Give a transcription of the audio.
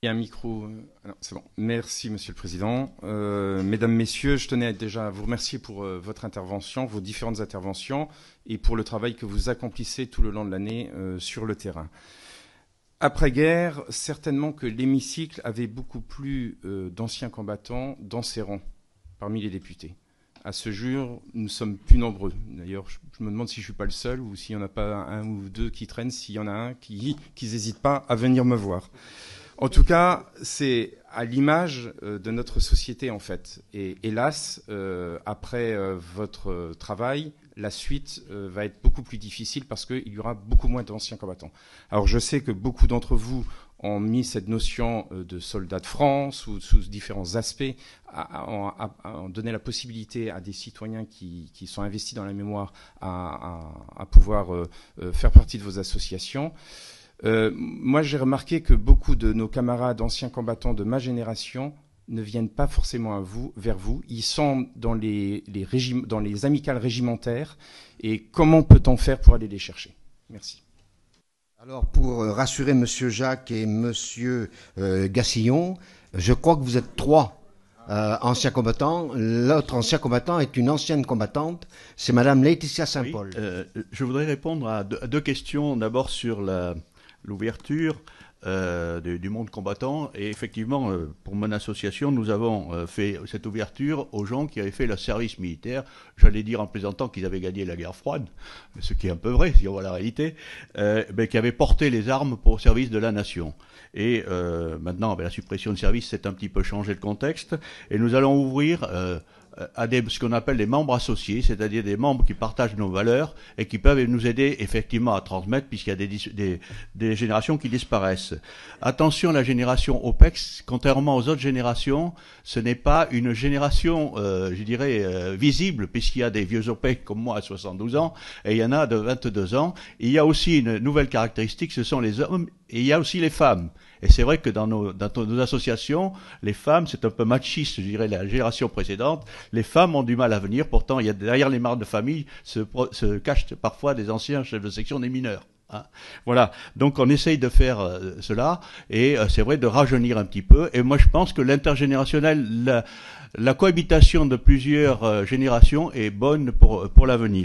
Il y a un micro. Non, c'est bon. Merci, Monsieur le Président. Mesdames, Messieurs, je tenais déjà à vous remercier pour votre intervention, vos différentes interventions, et pour le travail que vous accomplissez tout le long de l'année sur le terrain. Après-guerre, certainement que l'hémicycle avait beaucoup plus d'anciens combattants dans ses rangs, parmi les députés. À ce jour, nous sommes plus nombreux. D'ailleurs, je me demande si je ne suis pas le seul, ou s'il n'y en a pas un ou deux qui traînent, s'il y en a un qui n'hésite pas à venir me voir. En tout cas, c'est à l'image de notre société, en fait. Et hélas, après votre travail, la suite va être beaucoup plus difficile parce qu'il y aura beaucoup moins d'anciens combattants. Alors, je sais que beaucoup d'entre vous ont mis cette notion de soldats de France ou sous différents aspects, ont donné la possibilité à des citoyens qui sont investis dans la mémoire à pouvoir faire partie de vos associations. Moi, j'ai remarqué que beaucoup de nos camarades anciens combattants de ma génération ne viennent pas forcément vers vous. Ils sont dans les amicales régimentaires. Et comment peut-on faire pour aller les chercher? Merci. Alors, pour rassurer Monsieur Jacques et Monsieur Gassillon, je crois que vous êtes trois anciens combattants. L'autre ancien combattant est une ancienne combattante. C'est Madame Laetitia Saint-Paul. Oui, je voudrais répondre à deux questions. D'abord sur l'ouverture du monde combattant. Et effectivement, pour mon association, nous avons fait cette ouverture aux gens qui avaient fait le service militaire. J'allais dire en plaisantant qu'ils avaient gagné la guerre froide, ce qui est un peu vrai si on voit la réalité, mais qui avaient porté les armes pour le service de la nation. Et maintenant, avec la suppression de service, c'est un petit peu changé le contexte. Et nous allons ouvrir à ce qu'on appelle des membres associés, c'est-à-dire des membres qui partagent nos valeurs et qui peuvent nous aider effectivement à transmettre, puisqu'il y a des générations qui disparaissent. Attention, la génération OPEX, contrairement aux autres générations, ce n'est pas une génération, je dirais, visible, puisqu'il y a des vieux OPEX comme moi à 72 ans, et il y en a de 22 ans. Il y a aussi une nouvelle caractéristique, ce sont les hommes, et il y a aussi les femmes. Et c'est vrai que dans nos associations, les femmes, c'est un peu machiste, je dirais, la génération précédente. Les femmes ont du mal à venir. Pourtant, il y a derrière les mères de famille se cachent parfois des anciens chefs de section des mineurs. Hein. Voilà. Donc, on essaye de faire cela. Et c'est vrai de rajeunir un petit peu. Et moi, je pense que l'intergénérationnel, la cohabitation de plusieurs générations est bonne pour l'avenir.